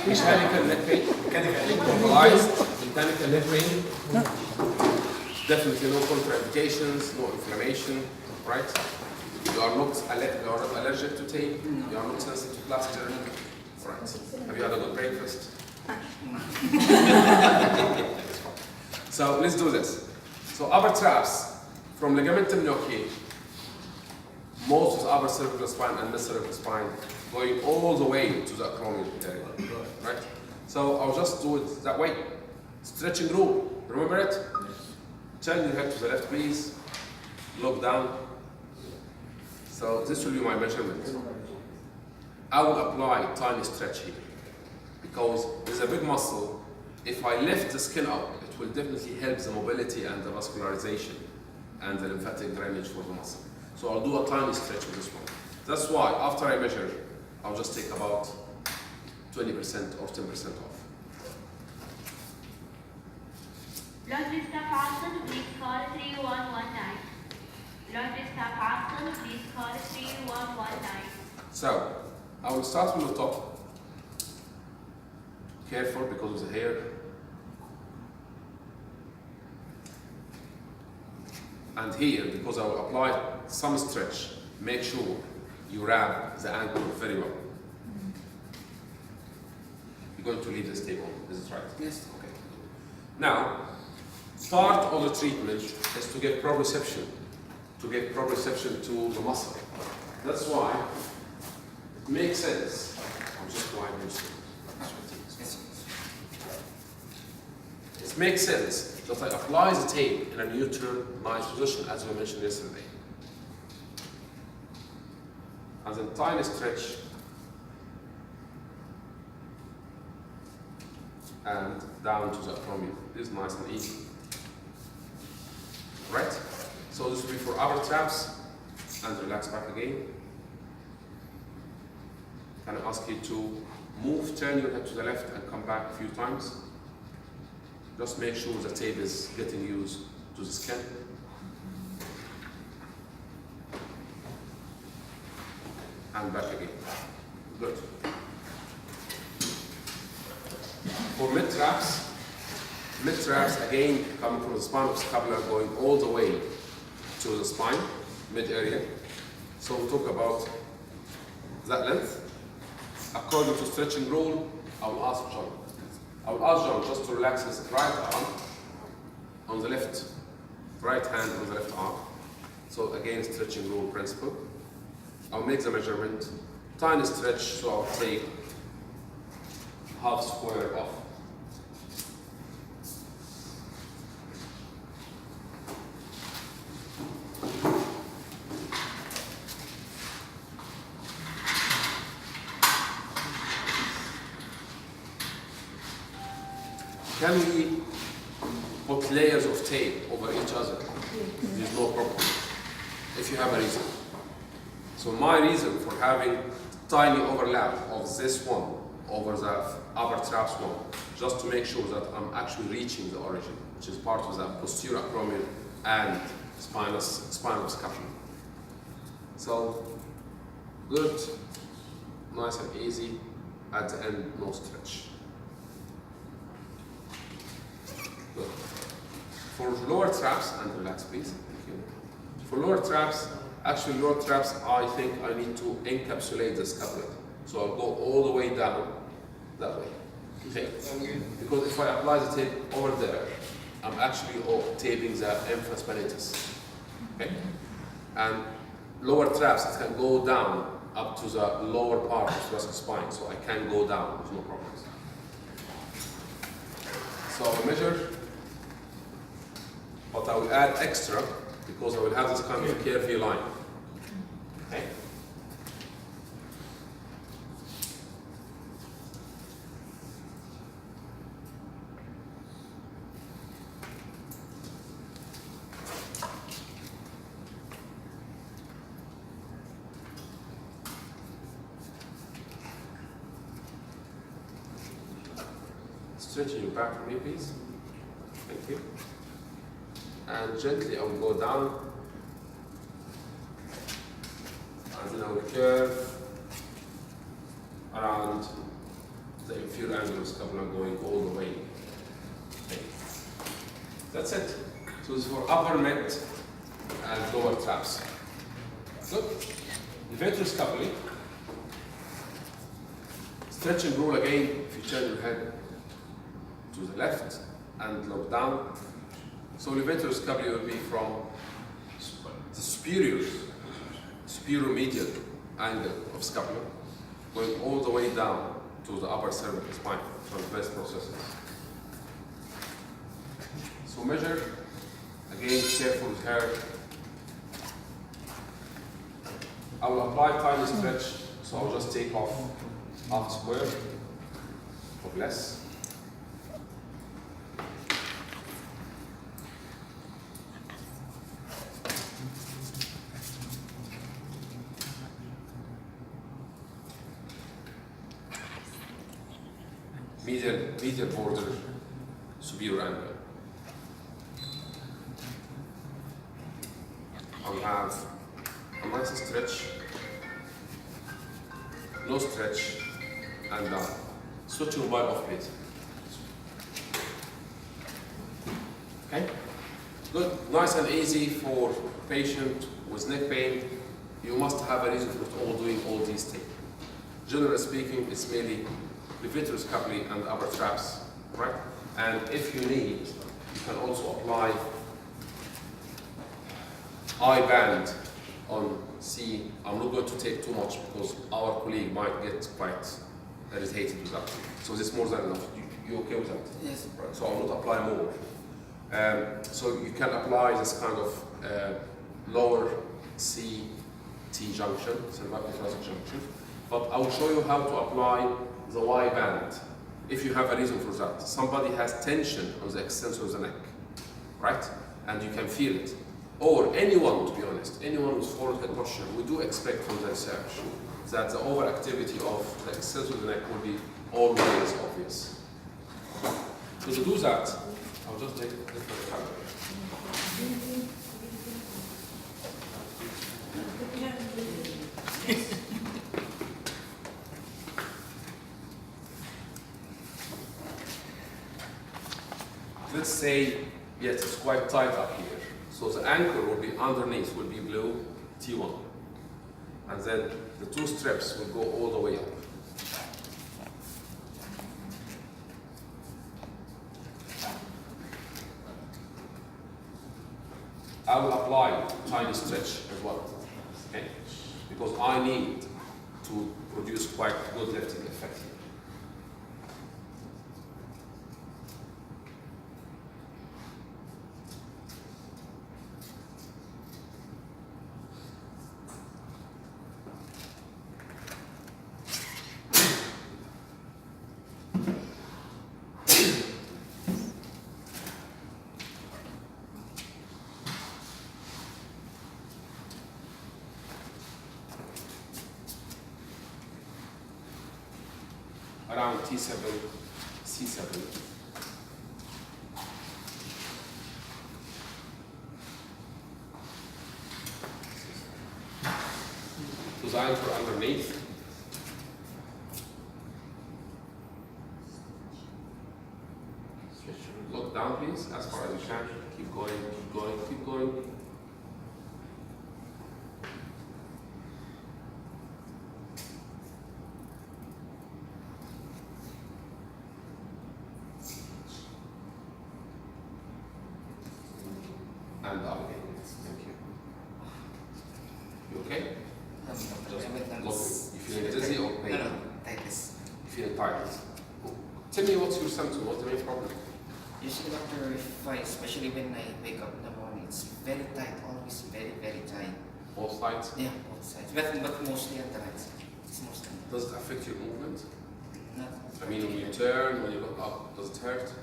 Mechanical neck pain, localized mechanical neck pain, definitely no contraindications, no inflammation, right? You are not allergic to tape, you are not sensitive to plaster, right? Have you had a good breakfast? So let's do this. So upper traps, from ligamentum gnocchi, most of the upper cervical spine and mid cervical spine, going all the way to the acromion area, right? So I'll just do it that way. Stretching rule, remember it? Turn your head to the left, please. Look down. So this will be my measurement. I will apply tiny stretch here because there's a big muscle. If I lift the skin up, it will definitely help the mobility and the vascularization and the lymphatic drainage for the muscle. So I'll do a tiny stretch with this one. That's why after I measure, I'll just take about 20% or 10% off. Logista Parson, please call 3119. Logista Parson, please call 3119. So I will start from the top. Careful because of the hair. And here, because I will apply some stretch, make sure you wrap the ankle very well. You're going to leave this table, is it right? Yes. Okay. Now, part of the treatment is to get proprioception, to the muscle. That's why it makes sense. I'm just going to it makes sense that I apply the tape in a neutral, nice position, as we mentioned yesterday. And then tiny stretch and down to the acromion. This is nice and easy. Right? So this will be for upper traps, and relax back again. Can I ask you to move, turn your head to the left and come back a few times? Just make sure the tape is getting used to the skin. And back again. Good. For mid traps again coming from the spine of scapula going all the way to the spine, mid area. So we'll talk about that length. According to stretching rule, I will ask John just to relax his right arm on the left, right hand on the left arm. So again, stretching rule principle. I'll make the measurement, tiny stretch, so I'll take half square off. Can we put layers of tape over each other? There's no problem, if you have a reason. So my reason for having tiny overlap of this one over the upper traps one, just to make sure that I'm actually reaching the origin, which is part of the posterior acromion and spinal scapula. So good, nice and easy. At the end, no stretch. Good. For lower traps, and relax please, thank you. For lower traps, I think I need to encapsulate the scapula. So I'll go all the way down that way. Okay? Because if I apply the tape over there, I'm actually taping the infra spinatus. Okay? And lower traps, it can go down up to the lower part of the thoracic spine, so I can go down with no problems. So I'll measure, but I will add extra because I will have this kind of curvy line. Okay? Stretching your back for me, please. Thank you. And gently I will go down. And then I will curve around around the inferior angular scapula going all the way. Okay. That's it. So this is for upper mid and lower traps. Good. Levator scapulae. Stretching rule again, if you turn your head to the left and look down. So levator scapulae will be from the superior medial angle of scapula, going all the way down to the upper cervical spine, transverse processes. So measure, again, careful with hair. I will apply tiny stretch, so I'll just take off half square or less. Medial border, superior angle. I'll have a nice stretch, no stretch, and down. Switch your vibe off, please. Okay? Good. Nice and easy for patient with neck pain. You must have a reason for doing all these things. Generally speaking, it's mainly levator scapulae and upper traps, right? And if you need, you can also apply eye band on C. I'm not going to take too much because our colleague might get quite irritated with that. So this is more than enough. You okay with that? Yes. Right. So I will not apply more. So you can apply this kind of lower C-T junction, cervicothoracic junction. But I will show you how to apply the Y band, if you have a reason for that. Somebody has tension on the extensor of the neck, right? And you can feel it. Or anyone, to be honest, anyone with forward head posture, we do expect from the research that the overactivity of the extensor of the neck will be always obvious. So to do that, I'll just take a different color. Let's say, yes, it's quite tight up here. So the anchor will be underneath, will be below T1. And then the two strips will go all the way up. I will apply tiny stretch as well, okay? Because I need to produce quite good lifting effect here. Around T7, C7. Design for underneath. Look down, please, as far as you can. Keep going, keep going, keep going. And up again. Thank you. You okay? Look, you feeling dizzy or pain? No, tightness. You feeling tired? Tell me what's your symptom, what's the main problem? Usually, doctor, if I, especially when I wake up in the morning, it's very tight, always very, very tight. Both sides? Yeah, both sides. But mostly on the right side. It's mostly. Does it affect your movement? Not I mean, when you turn, when you look up, does it hurt?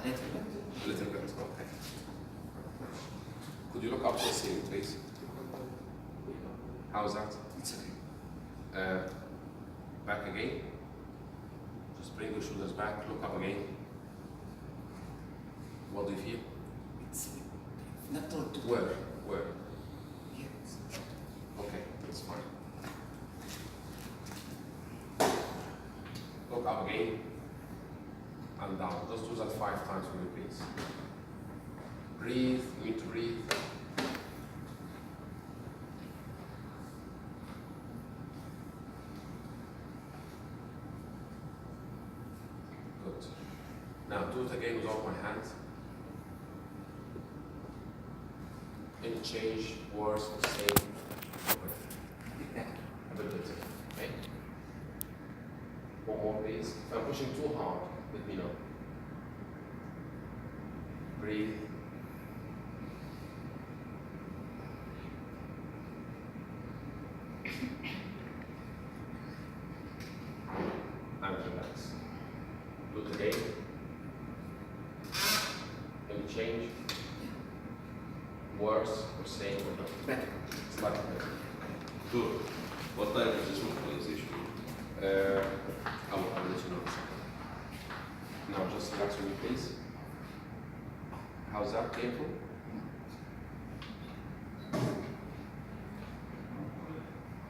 a little bit. A little bit, okay. Could you look up to the ceiling, please? How's that? It's okay. Back again. Just bring your shoulders back, look up again. What do you feel? It's not too Where? Where? Yes. Okay, that's fine. Look up again and down. Just do that 5 times for me, please. Breathe. You need to breathe. Good. Now do it again without my hands. Any change, worse, or same? A bit better. Okay. One more, please. If I'm pushing too hard, let me know. Breathe. And relax. Do it again. Any change? Worse or same or not? Better. Slightly better. Good. What type is this mobilization? I'll let you know in a second. Now just relax with me, please. How's that? Painful?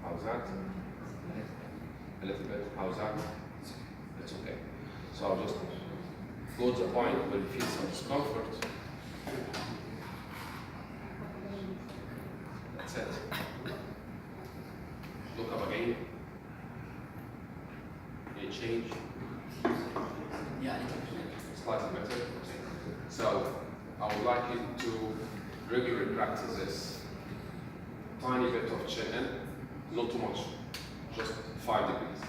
How's that? A little bit. How's that? It's okay. So I'll just go to the point where you feel some discomfort. That's it. Look up again. Any change? Yeah. Slightly better. So I would like you to regularly practice this. Tiny bit of chin in, not too much, just 5 degrees.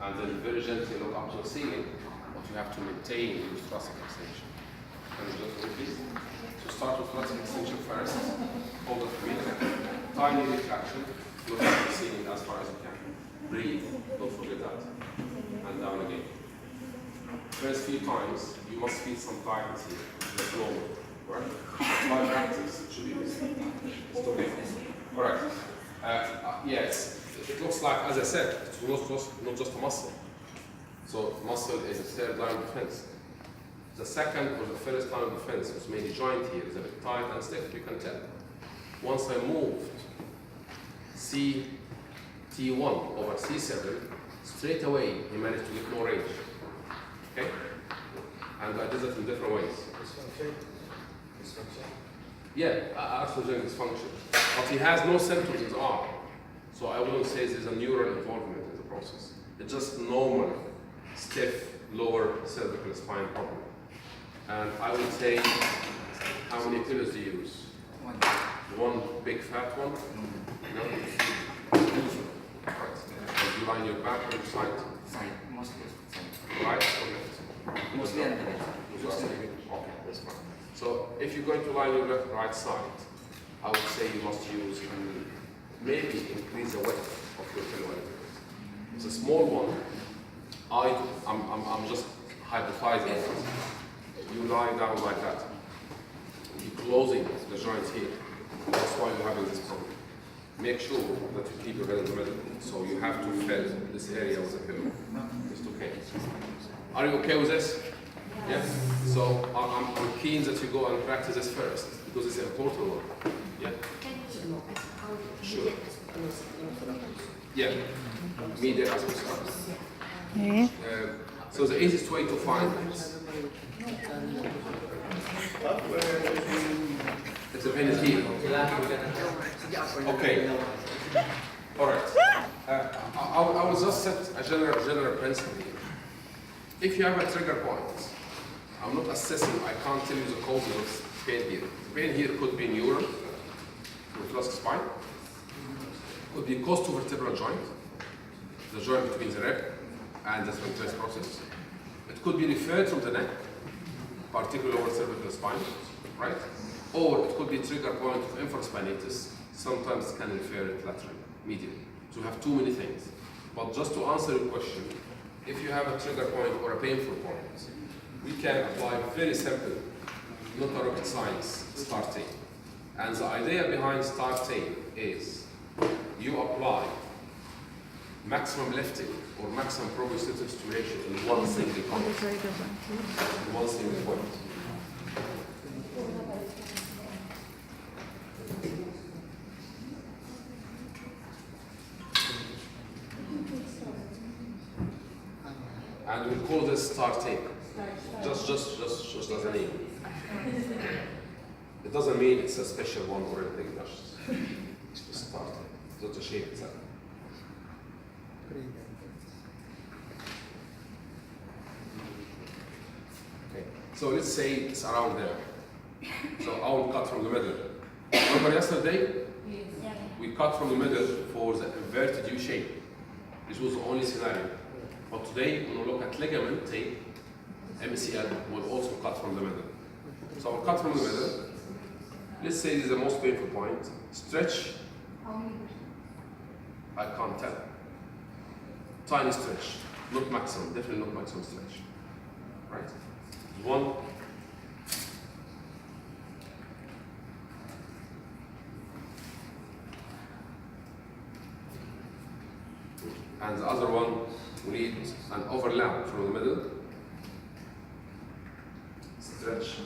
And then very gently look up to the ceiling, but you have to maintain your thoracic extension. Can you just do this? So start with thoracic extension first, hold it for me. Tiny retraction, look up to the ceiling as far as you can. Breathe, don't forget that. And down again. First few times, you must feel some tightness here. That's normal, right? My practice should be this. It's okay. Correct. Yes, it looks like, as I said, it's not just a muscle. So muscle is a third line of defense. The second or the first line of defense, which made the joint here, is a bit tight and stiff, you can tell. Once I moved CT1 over C7, straight away he managed to get more range. Okay? And I did it in different ways. Yeah, arthrodynamic dysfunction. But he has no symptoms in his arm. So I wouldn't say there's a neural involvement in the process. It's just normal, stiff, lower cervical spine problem. And I would say, how many pillows do you use? One big fat one? No? Right. And you lie on your back or your side? Side. Mostly side. Right or left? Mostly on the left. Okay, that's fine. So if you're going to lie on your left right side, I would say you must use maybe increase the width of your pillow a little bit. It's a small one. I'm just hypothesizing. You lie down like that. You're closing the joints here. That's why you're having this problem. Make sure that you keep your head in the middle. So you have to fill this area with a pillow. Just okay. Are you okay with this? Yes? So I'm keen that you go and practice this first because it's an important one. Yeah? Sure. Yeah. Medial aspect. So the easiest way to find this. It's a penny here. Okay. All right. I will just set a general principle here. If you have a trigger point, I'm not assessing, I can't tell you the cause of pain here. The pain here could be neural, thoracic spine, could be costovertebral joint, the joint between the rib and the sphincter process. It could be referred from the neck, particularly over cervical spine, right? Or it could be trigger point of infraspinatus, sometimes can refer it laterally, medial. So you have too many things. But just to answer your question, if you have a trigger point or a painful point, we can apply very simple, not a rocket science, starting. And the idea behind starting is you apply maximum lifting or maximum proprioceptive stimulation in one single point. In one single point. And we call this star tape. Just as a name. It doesn't mean it's a special one or anything. It's just star tape. It's not a shape itself. Okay. So let's say it's around there. So I will cut from the middle. Remember yesterday? We cut from the middle for the inverted U shape. This was the only scenario. But today, when we look at ligament tape, MCL will also cut from the middle. So I'll cut from the middle. Let's say this is the most painful point. Stretch. I can't tell. Tiny stretch. Not maximum. Definitely not maximum stretch. Right? One. And the other one, we need an overlap from the middle. Stretch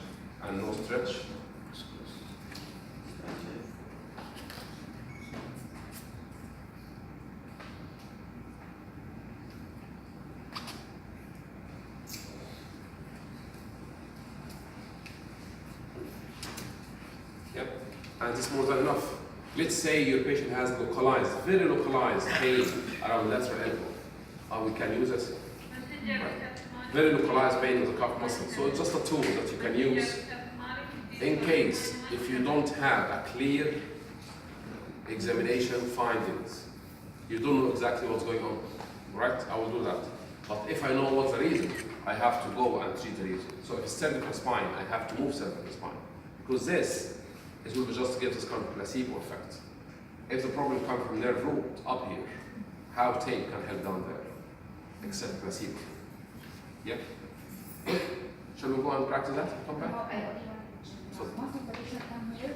and no stretch. Yep, and it's more than enough. Let's say your patient has localized, very localized pain around lateral elbow. We can use it. Very localized pain in the calf muscle. So it's just a tool that you can use in case if you don't have a clear examination findings. You don't know exactly what's going on. Right? I will do that. But if I know what's the reason, I have to go and treat the reason. So if it's cervical spine, I have to move cervical spine. Because this will be just to get this kind of placebo effect. If the problem comes from nerve root up here, how tape can help down there? Except placebo. Yep. Shall we go and practice that? Come back. Muscle position come here.